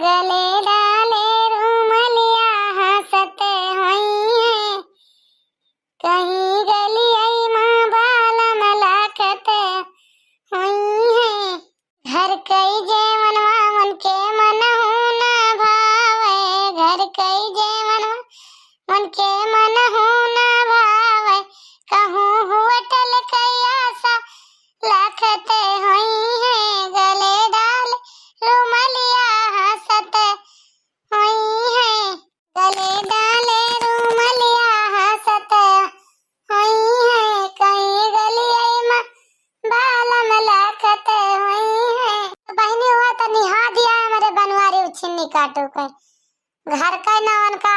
गले डाले रूमलिया हंसते हुई है, कहीं गलियाई माँ बालम लखते हुई है। घर कई जेवनवा मन के मनहु न भावे, घर कई जेवनवा मन के मनहु न भावे, कहूँ होटल कई आशा लखते हुई है, गले डाल रूमलिया हंसते हुई है, गले डाले रूमलिया हंसते हुई है, कहीं गलियाई माँ बालम लखते हुई है। बहनी हुआ तो निहा दिया हमारे बनवारी उछिन्नी काटू कर, घर का न उनका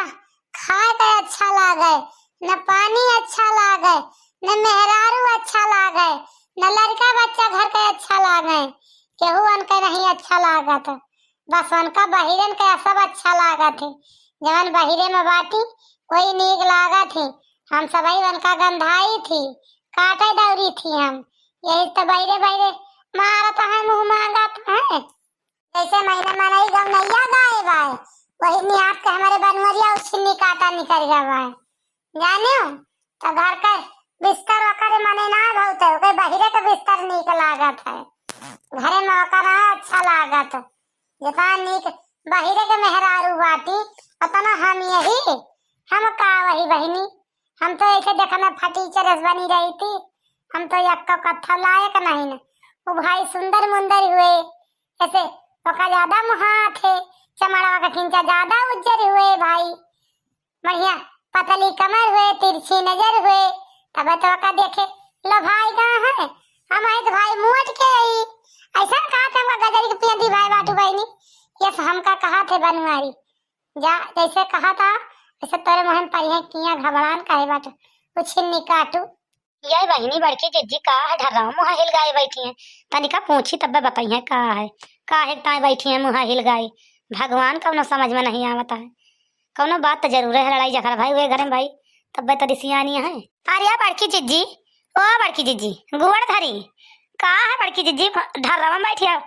खाए का अच्छा लागे, न पानी अच्छा लागे, न मेहरारू अच्छा लागे, न लड़का बच्चा घर का अच्छा लागे, केहू उनका नहीं अच्छा लागत, बस उनका बहिरन का सब अच्छा लागत है। जवन बहिरे में बाटी कोई नीक लागत है, हम सभी उनका गंधाई थी, काटे दौरी थी हम, यही तो बहिरे बहिरे मारत है, मुँह मांगत है। जैसे महीना मनाई गम नैया गाए बाय, वही निहात के हमारे बनवरिया उछिन्नी काटा निकल गया बाय, जाने तो घर का बिस्तर वकर मने ना बहुत है, कोई बहिरे का बिस्तर नीक लागत है, घरे में वकर अच्छा लागत, जितना नीक बहिरे के मेहरारू बाटी उतना हम यही, हम का वही बहनी, हम तो ऐसे देखने फटी चरस बनी रही थी, हम तो यक्का कत्था लायक नहीं न। वो भाई सुंदर मुंदर हुए, ऐसे वका ज्यादा मुहा थे, चमड़ा का खिंचा ज्यादा उज्जर हुए भाई, बढ़िया पतली कमर हुए, तिरछी नजर हुए, तब तो वका देखे लो भाई कहाँ है, हम आए तो भाई मुँह के आई, ऐसा कहा थे हमका गजरी की पियंती भाई बाटू बहनी, यस हमका कहा थे बनवारी, जा जैसे कहा था ऐसे तोरे मोहन परिहे किया घबरान काहे बाटू उछिन्नी काटू। यही बहिनी बड़की जिज्जी का है ढर्रा मुँह हिल गाय बैठी है, तनिका पूछी तब बताई है का है ताए बैठी है मुँह हिल गाय, भगवान कौनो समझ में नहीं आवता है, कौनो बात तो जरूर है, लड़ाई झगड़ा भाई हुए घर में भाई तब तो दिसियानी है। अरे बड़की जिज्जी, ओ बड़की जिज्जी गुड़ धरी का है बड़की जिज्जी ढर्रा में बैठी है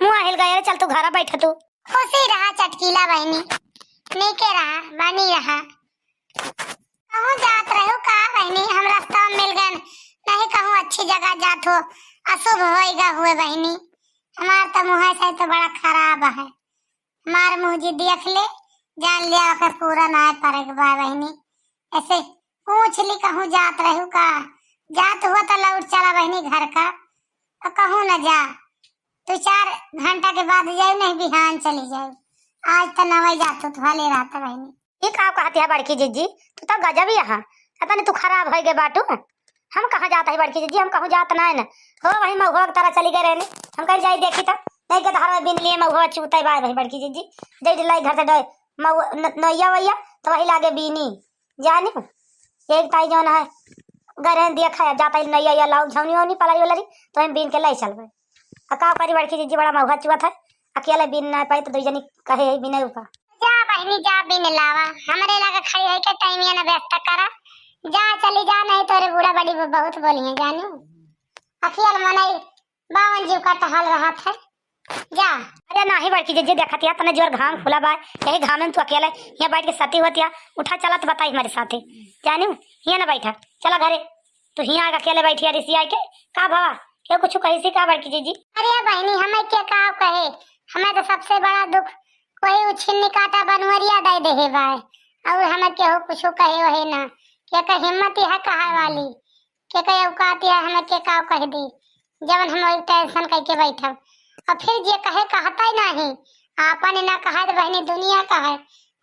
मुँह हिल गाय, चल तू घर बैठ तू। खुशी रहा चटकीला बहनी, नीके रहा बनी रहा, कहूँ जात रहो का बहनी, हम रास्ता में मिल गए नहीं, कहूँ अच्छी जगह जात हो अशुभ होएगा हुए बहनी, हमार तो मुँह से तो बड़ा खराब है, हमार मुँह जी देख ले जान लिया अगर पूरा ना पड़ेगा बहनी, ऐसे पूछ ली कहूँ जात रहो का, जात हुआ तो लौट चला बहनी घर का, तो कहूँ न जा, तू 4 घंटा के बाद जाओ नहीं बिहान चली जाओ, आज तो नवई जातू तो भले रहता बहनी। ये का कहती है बड़की जिज्जी, तू तो गजब ही है, पता नहीं तू खराब हो गए बाटू, हम कहाँ जाता है बड़की जिज्जी, हम कहूँ जात ना है ना, हो वही महुआ की तरह चली गए रहने, हम कहीं जाई देखी तो नहीं के धारा बिन लिए महुआ चूता बाय रही बड़की जिज्जी, जय लाई घर से नैया वैया तो वही लागे बीनी जानी, एक ताई जौन है गरे देखा जाता है नैया या लाऊ झौनी वौनी पलाई वाली तो हम बीन के लाई चल गए, का करी बड़की जिज्जी बड़ा महुआ चुआ था, अकेले बीन ना पाई तो दो जनी कहे बिने ऊपर जा बहनी जा बिन लावा, हमारे लगा खड़ी है के टाइम या ना व्यस्त करा, जा चली जा नहीं तोरे बूढ़ा बड़ी बहुत बोली है जानू, अखियल मनाई 52 जीव का टहल रहा था, जा। अरे नहीं बड़की जिज्जी देखती है तने जोर घाम खुला बा, यही घाम में तू अकेले यहाँ बैठ के सती होती है, उठा चला तो बताई हमारे साथे जानू, यहाँ ना बैठा चला घरे, तू यहाँ अकेले बैठी रिसी आई के का भावा क्या कुछ कही सी का बड़की जिज्जी। अरे बहनी हमें क्या का कहे, हमें तो सबसे बड़ा दुख कोई उछिन्नी काटा बनवरिया दे दे भाई, और हमें केहू कुछ कहे वही ना, क्या का हिम्मत है कहा वाली, क्या का औकात है हमें के का कह दी, जब हम टेंशन करके बैठा, और फिर जे कहे कहता ही नहीं, आपने ना कहा तो बहनी दुनिया का है,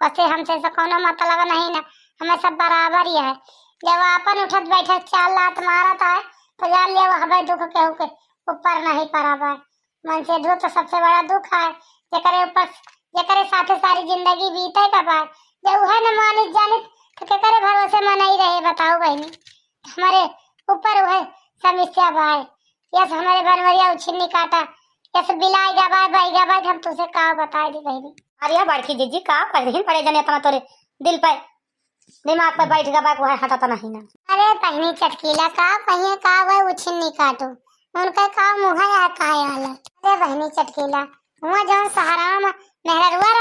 वैसे हमसे तो कोनो मतलब नहीं ना, हमें सब बराबर ही है, जब आपन उठत बैठे 4 लात मारता है तो जान लिया वो हमें दुख केहू के ऊपर नहीं पराबर, मन से दुख तो सबसे बड़ा दुख है, जेकरे ऊपर जेकरे साथे सारी जिंदगी बीते का बाद, जब वह न मानित जानित तो केकरे भरोसे में नहीं रहे बताओ बहनी, हमारे ऊपर वह समस्या बाय, यस हमारे बनवरिया उछिन्नी काटा, यस बिलाई गवाए बाई गवाए, हम तुझे का बताए दी बहनी। अरे बड़की जिज्जी का कह रही पड़े जने इतना तोरे दिल पे दिमाग पे बैठ गया वो हटाता नहीं ना। अरे बहनी चटकीला का कहिए का वह उछिन्नी काटू, उनका का मुँह है का आला, अरे बहनी चटकीला हुआ जौन सहारा में मेहररुआ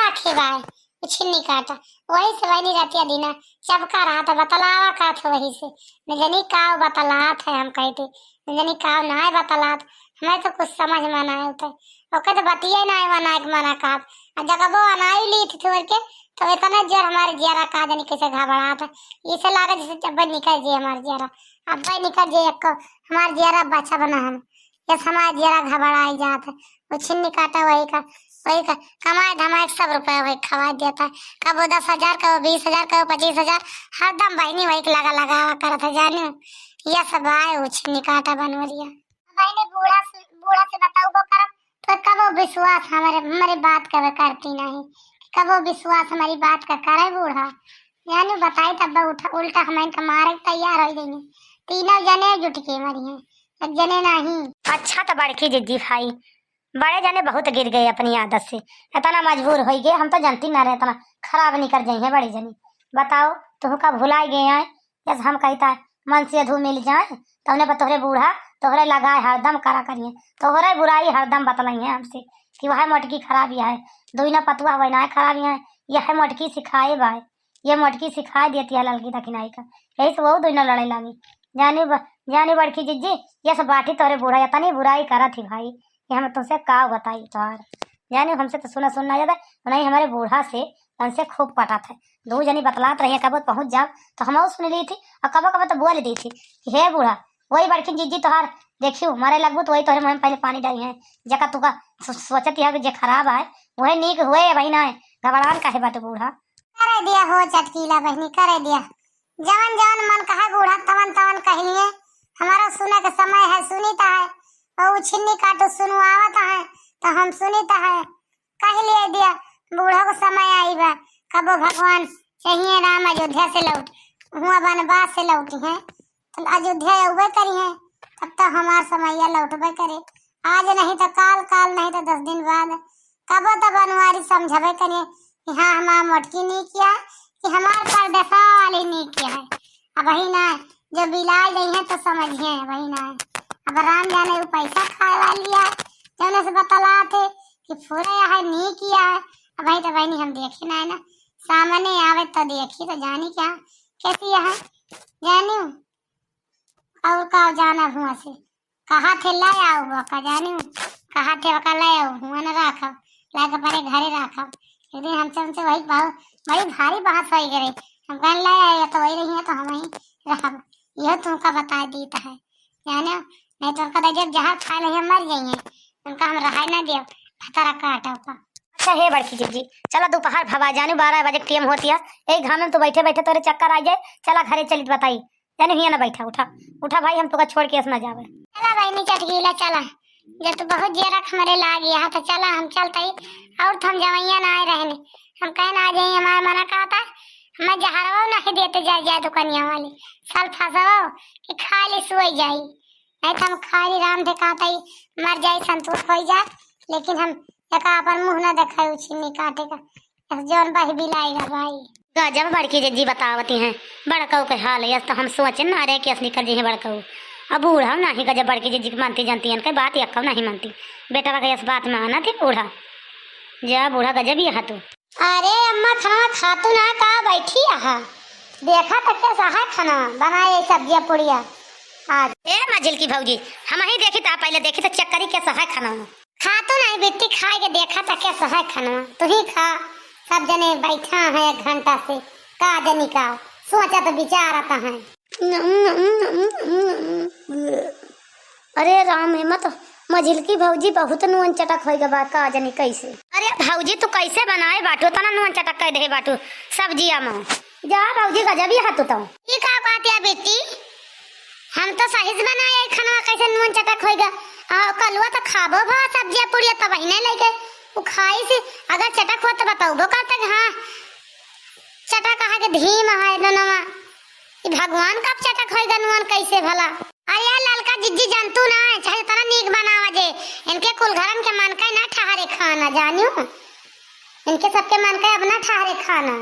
उछिन्नी काटा वही से वही रहती दीना चबका रहा था बतलावा का था वही से न जनी का बतलात है हम कहते न जनी का ना बतलात हमें तो कुछ समझ में ना होता ओके तो बतिये ना मना का जगह वो अनाई ली थी छोड़ के तो इतना जोर हमारे जियारा का जानी कैसे घबरा था इसे लगा जैसे जब निकल जाए हमारे जियारा अब निकल जाए एक हमारे जियारा बच्चा बना हम जैसे हमारे जियारा घबराई जाता है वो छिन्नी काटा वही का कमाए धमाए 100 रुपया वही खवा देता है कब वो 10,000 कब 20,000 कब 25,000 हरदम बहनी वही लगा करा था जाने यह सब आए वो छिन्नी काटा बनवरिया बहनी बूढ़ा से बताऊ वो कर तो कब वो विश्वास हमारे बात का करती नहीं कब वो विश्वास हमारी बात का करे बूढ़ा यानी बताई तब उल्टा हमारे का मारे तैयार हो जाएंगे तीनों जने जुट के मरी हैं एक जने नहीं। अच्छा तो बड़की जिज्जी भाई बड़े जने बहुत गिर गए अपनी आदत से इतना मजबूर हो गए हम तो जानती ना रहे इतना खराब नहीं कर जाए बड़ी जनी बताओ तुह का भुला गए हैं जैसे हम कहता है मन से अधू मिल जाए तो उन्हें तोहरे बूढ़ा तोहरे लगाए हरदम करा करिए तोहरे बुराई हरदम बतलाई है हमसे कि वह मोटकी खराबी है दो ना पतुआ वही खराबी है यह मोटकी सिखाए भाई ये मोटकी सिखा देती है लड़की दखिनाई का यही से वो दो ना लड़ाई लगी जानी बड़की जिज्जी ये सब बाटी तोहरे बूढ़ा इतनी बुराई करा थी भाई कि हम तुमसे का बताई तोहार जानी हमसे तो सुनना जाता नहीं हमारे बूढ़ा से उनसे खूब पटा था दो जनी बतलात रही कब पहुंच जाओ तो हम सुन ली थी और कब तो बोल दी थी कि हे बूढ़ा वही बड़की जिज्जी तोहार देखियो मारे लगबू तो वही तोहरे मुँह में पहले पानी डाली है जका तुका सोचती है जे खराब है वही नीक हुए वही ना घबरान काहे बाटे बूढ़ा करे दिया हो चटकीला बहनी करे दिया जवन जवन मन कहा बूढ़ा तवन कहलिए हमारा सुने का समय है सुनीता है और छिन्नी काटो सुनवावत है तो हम सुनीता है कह लिए दिया बूढ़ा को समय आई बा कबो भगवान चाहिए राम अयोध्या से लौट हुआ वनवास से लौटी है तो अयोध्या उबे करी है तब तो हमार समय लौटबे करे आज नहीं तो काल नहीं तो 10 दिन बाद कबो तो बनवारी समझबे करिए कि हाँ हमारा मोटकी नहीं किया कि हमारे परदेसा वाली नहीं किया है अब वही ना जब बिलाई गई है तो समझिए वही ना अब राम जाने वो पैसा खाए वाली है जाने से बतला थे कि फूरे है नहीं किया है अब वही तो वही हम देखे ना है ना सामने आवे तो देखी तो जानी क्या कैसी है जानी और का जाना हुआ से कहा थे लाया हुआ का जानी कहा थे वका लाया हुआ ना रखा लाके परे घरे रखा एक दिन हमसे वही बड़ी भारी बात हो गई हम कहने लाया तो वही रही है तो हम वही रहा यह तुमका बता देता है जाने नहीं तो उनका जब जहाँ खा रही मर जाइए उनका हम रहा ना दिया खतरा काटा का। अच्छा हे बड़की जिज्जी चला दोपहर भवा जाने 12 बजे टाइम होती है एक घाम में तो बैठे बैठे तोरे चक्कर आ जाए चला घरे चली बताई जाने हिया ना बैठा उठा भाई हम तो छोड़ के ना जावे चला भाई नहीं चटकीला चला जब तो बहुत जेरा हमारे लाग गया तो चला हम चलते ही और तो हम जवैया ना आए रहने हम कहना आ जाइए हमारा मना कहा था हमें जहरवा नहीं देते जाए दुकानिया वाली साल फंसवा कि खाली सोई जाई नहीं तो हम खाली राम से कहता ही मर जाए संतोष हो जाए लेकिन हम एक अपन मुँह न देखा छिन्नी काटे का जौन भाई बिलाएगा भाई गजब बड़की जिज्जी बतावती हैं बड़कऊ के हाल है तो हम सोचे ना रहे कि असली कर जी बड़कऊ अब बूढ़ा नहीं गजब बड़की जिज्जी मानती जानती है कई बात यक्का नहीं मानती बेटा का इस बात में आना थी बूढ़ा जा बूढ़ा गजब ही है तू अरे अम्मा खाना खातू ना का बैठी आहा देखा तक कैसा है खाना बनाए सब्जियां पुड़िया आज ए मजिल की भौजी हम ही देखी था पहले देखी तो चेक करी कैसा है खाना खातू नहीं बेटी खाए के देखा तक कैसा है खाना तू ही खा सब जने बैठा है 1 घंटा से का जनी का सोचा तो विचार आता है। अरे राम हिम्मत मझिल की भौजी बहुत नून चटक होएगा बात का जनी कैसे अरे भौजी तू कैसे बनाए बाटू तना नून चटक कर दे बाटू सब्जिया में जा भौजी गजब ही हाथ तो ये का बात है बेटी हम तो सही से बनाए खाना कैसे नून चटक होएगा कलुआ तो खाबो भा सब्जियां पुड़िया तब ही नहीं लेके वो खाई से अगर चटक हो तो बताओ वो करते हाँ चटक कहा के धीम है ननमा भगवान कब चटक होएगा नून कैसे भला अरे ललका जिज्जी जानतू ना चाहे तना नीक बनावा जे इनके कुलघरन के मन का ना ठहरे खाना जानियो इनके सबके मन का अपना ठहरे खाना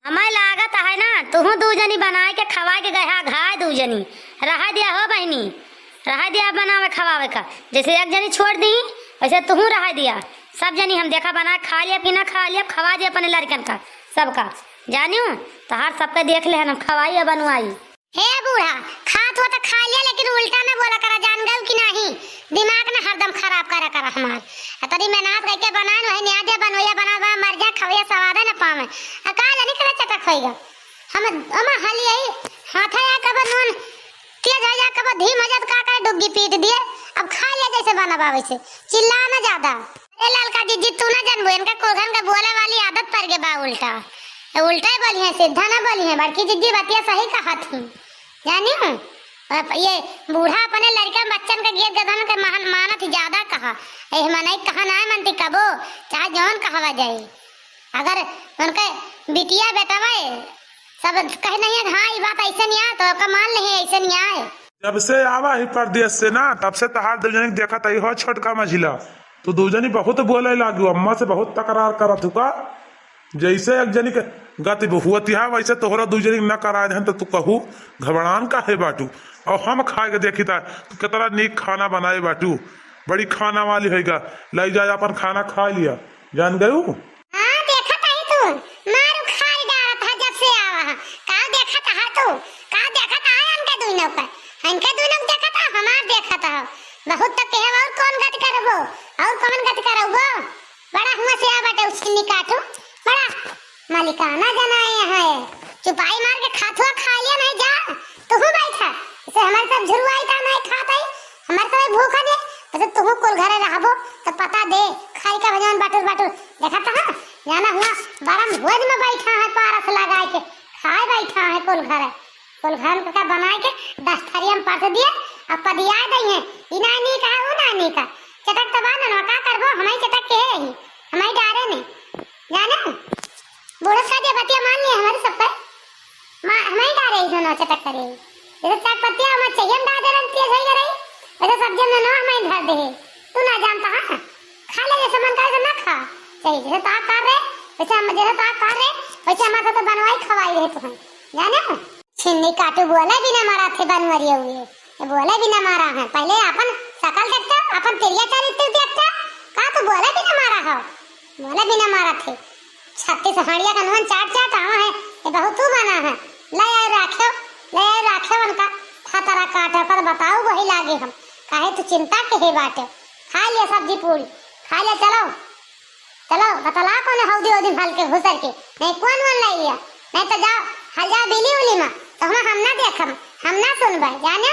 हमें लागत है ना तुहू 2 जनी बनाए के खवा के गया घाय 2 जनी रहा दिया हो बहनी रहा दिया बनावे खवावे का जैसे एक जनी छोड़ दी वैसे तुहू रहा दिया सब जनी हम देखा बना खा लिया कि ना खा लिया खवा दिया अपने लड़कन का सबका जानियो तहार सबके देख ले हम खवाई या बनवाई। हे बूढ़ा, खात हो तो खा लिया, लेकिन उल्टा न बोला करा, जान गयो कि नहीं? दिमाग न हरदम खराब करा हमार। तरी मेहनत करके बनान वही न्यादे बनोया बनावा मर जा खवया सवादा न पावे। का जानी करे चटक होइगा। हम अमा हाली यही हाथ या कब नून तेज हो जा कब धीम हो जा का डुग्गी पीट दिए। अब खा लिया जैसे बनावे से, चिल्ला ना ज्यादा। ए ललका जीजी तू ना जानबो, इनका कोघन का बोले वाली आदत पड़ गए बा उल्टा। उल्टा ही बोली है, सीधा ना बोली है। बड़की जीजी बतिया सही कहा थी, जानी हूँ। ये बूढ़ा अपने लड़का बच्चन का गीत गधन के मानत ज्यादा कहा। मनाई कहा ना मनती कबो, चाहे जौन कहवा जाए। अगर उनके बिटिया बेटवा सब कहे नहीं है हाँ ये बात ऐसे नहीं आए तो मान नहीं ऐसे नहीं आए। जब से आवा ही परदेश से ना तब से तहार दुजनी देखा तई हो छोटका मझिला तो दुजनी बहुत बोले लागू, अम्मा से बहुत तकरार करत हुका। जैसे एक जनी के गति हुआ वैसे तोहरा दूसरे न करा दे तो तू कहू घबरान का है बाटू। और हम खा के देखी था तो कितना नीक खाना बनाए बाटू, बड़ी खाना वाली होगा। लाई जाए अपन खाना खा लिया, जान गयू। हाँ देखा था ही तू मारू खाई डाला था जब से आवा। का देखा था तू, का देखा था इनके दुनो का, इनके दुनो देखा था, हमार देखा था। बहुत तो कहे और कौन गति करबो, और कौन गति करबो। बड़ा हुआ से आ बाटे उछनी काटू, बड़ा मालिकाना जनाए है। चुपाई मार के खाथुआ खा लिया नहीं जा तू बैठा। इसे हमारे सब झुरवाई था नहीं खाता ही, हमारे तो भूखा दे तो तुम कुल घरे रहबो तो पता दे खाई का भजन बाटुर बाटुर देखा था। जाना हुआ बरम भोज में बैठा है, पारस लगा के खाए बैठा है कुल घर का बनाए के 10 थरिया में परस दिए। अब पदिया दई है ई नानी का वो नानी का चटक तबा न का करबो। हमारी चटक के है हमारी डारे ने जाना बूढ़ा सा दे बतिया मान लिया हमारे सब पर मां हमारी डारे दोनों चटक करे। जैसे चार पत्तियां हम चाहिए हम डाले रंग तेज हो गई वैसे सब्जी में ना हमें धर दे। तू ना जानता है खा ले जैसे मन करे ना खा सही। जैसे ता कर रहे वैसे हम जैसे ता कर रहे वैसे हमारे तो बनवाई खवाई रहे तुम जाने। छिन्नी काटू बोले बिना मारा थे बनवरिए हुए, ये बोले बिना मारा है। पहले अपन शकल देखता, अपन तेरिया चरित्र देखता, का तो बोले बिना मारा है, बोले बिना मारा थे। 36 हड़िया का नून चाट चाट आवा है, ये बहुत तू बना है। ले राखे उनका खतरा काटा पर बताओ वही लागे हम काहे तू चिंता के है बाटे। खा लिया सब्जी पूरी खा लिया, चलो बतला कौन हौदी दिन हल्के घुसर के नहीं कौन वन लाई लिया नहीं तो जाओ हजार बिली उली में तो हम ना देखम हम ना सुनबे जाने।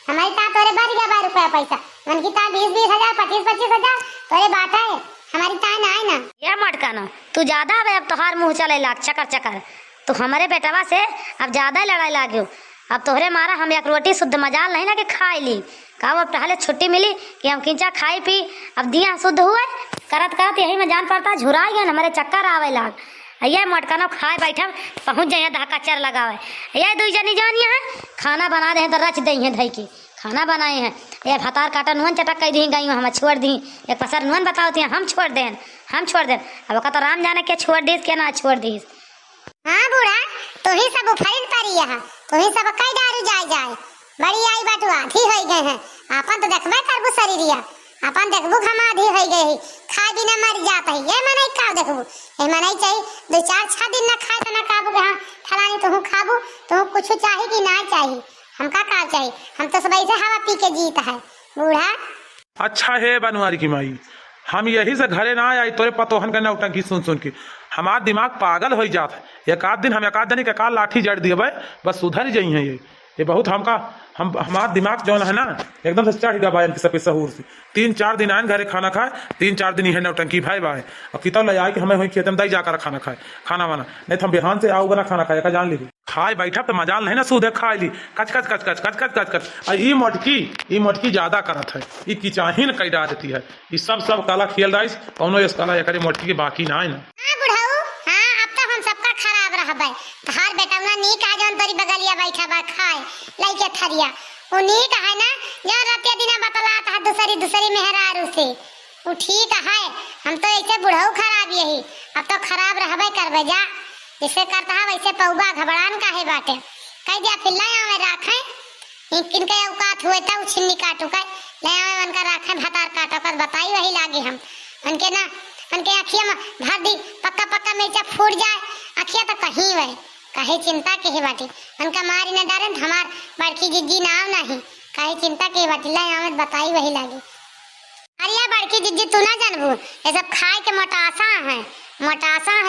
हमारी ता तोरे बढ़ गया ₹12 पैसा, मन की ता 20-20 हजार 25-25 हजार तोरे बाटा है, हमारी ता ना है ना। ये मटका ना तू ज्यादा अब तोहार मुंह चले लाग चकर तो हमारे बेटवा से अब ज्यादा लड़ाई लागियो। अब तोहरे मारा हम एक रोटी शुद्ध मजाल नहीं ना कि खाई ली का अब टहले छुट्टी मिली कि हम किंचा खाई पी। अब दिया शुद्ध हुए करत यही में जान पड़ता झुराई गए हमारे चक्कर आवे लाग। ये मटका ना खाए बैठा पहुँच जाइए धक्का चर लगावे। ये 2 जनी जानिए है खाना बना दे तो रच दई है धई की खाना बनाए हैं। ये भतार काटा नुन चटक कह दी गई हम छोड़ दी एक पसर नुन बताओती हम छोड़ दें अब का तो राम जाने के छोड़ दीस के ना छोड़ दीस। हाँ बूढ़ा तो ही सब उफरिन परी है, तो ही सब कई दारू जाए बड़ी आई बाटू आधी हो गए हैं। अपन तो देखबे करबू शरीरिया, अपन देखबू हम आधी हो गए खाए बिना मर जाता है। ये मनाई का देखबू ये मनाई चाहिए 2-4-6 दिन ना खाए तो ना काबू हाँ खलानी तो खाबू तो कुछ चाहिए कि ना चाहिए हमका का चाहिए। हम तो सब ऐसे हवा पी के जीता है बूढ़ा। अच्छा है बनवारी की माई, हम यही से घरे ना आई तोरे पतोहन का नौटंकी सुन के हमारा दिमाग पागल हो जाता है। एक आध दिन हम एक आध दिन के काल लाठी जड़ दिए भाई बस सुधर जाई हैं। ये बहुत हमारा दिमाग जो है ना एकदम से चढ़ गया भाई इनके सबके सहूर से। 3-4 दिन आए घरे खाना खाए 3-4 दिन यह नौटंकी भाई भाई और कितना ले आए कि हमें वही खेत में दई जाकर खाना खाए खाना वाना नहीं तो हम बिहान से आओ बना खाना खाए का जान ली खाए बैठा तो मजाल नहीं ना सूधे खाए ली कच कच कच कच कच कच कच कच। और ये मोटकी ज्यादा करत है, ये किचाहीन कई डाल देती है। ये सब काला खेल रहा है कौनो इस काला एक मोटकी की बाकी ना है ना। हर बेटा ना नी का जौन तोरी बगलिया बैठा बा खाए लइके थरिया वो नी का है ना जो रात दिन बतलाता है दूसरी मेहरारू से वो ठीक है। हम तो ऐसे बुढ़ऊ खराब यही अब तो खराब रहबे करबे जा जैसे करता है वैसे पौगा घबरान का है बाटे कह दिया फिर ले आवे राखे किनके औकात हुए था उछिन्नी काटू का ले आवे उनका राखे भतार काटो कर बताई वही लागे हम उनके ना उनके अखिया में भर दी पक्का मिर्चा फूट जाए रखिया तो कहीं वह कहीं चिंता के ही बाटी हमका मारी न डरे हमार बड़की जिज्जी नाव नहीं कहीं चिंता के बाटी ला आमद बताई वही लागी। अरे बड़की जिज्जी तू ना जानबू ये सब खाए के मोटासा है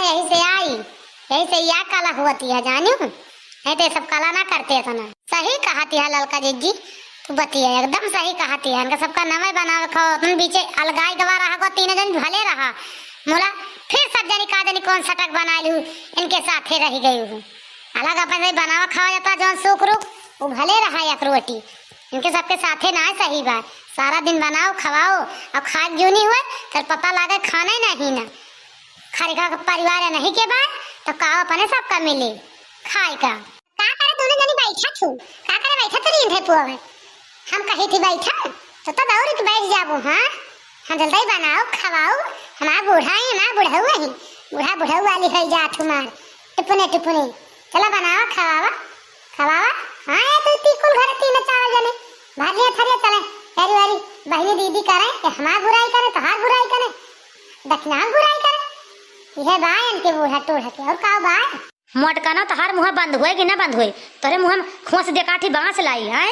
यही से आई यही से या काला हुआती है जानू है तो सब काला ना करते थे ना। सही कहती है ललका जिज्जी तू बतिया एकदम सही कहती है। इनका सबका नमय बना खाओ तुम बीचे अलगाई गवा रहा तीन जन भले रहा मोला फिर सब जनी का जनी कौन सटक बना लू इनके साथे रह गई हूँ अलग अपन बनावा खावा जाता जौन सुख रुख वो भले रहा एक रोटी इनके सबके साथे ना सही बात सारा दिन बनाओ खवाओ और खाद जो नहीं हुआ तो पता लगे खाना ही नहीं ना खरीखा परिवार है नहीं के बाद तो का अपने सबका मिले खाए का करे दोनों जनी बैठा छू का करे बैठा तो नींद है पुआ हम कही थी बैठा तो दौड़ के बैठ जाबो। हाँ हम जल्दी बनाओ खवाओ हमारा बूढ़ा है हमारा बुढ़ऊ है बुढ़ा वाली है जा तुम्हार टुपने चला बनावा खवावा हाँ तो तीकुल घर तीन चार जने भालिया थरिया चले तेरी वारी बहनी दीदी करे कि हमार बुराई करे तो हार बुराई करे दक्षिणा बुराई करे यह बाय इनके बूढ़ा टोढ़ा के और का बाय मोटकाना तो हर मुँह बंद हुए कि ना बंद हुए तोरे मुँह में खोस दे काठी बांस लाई है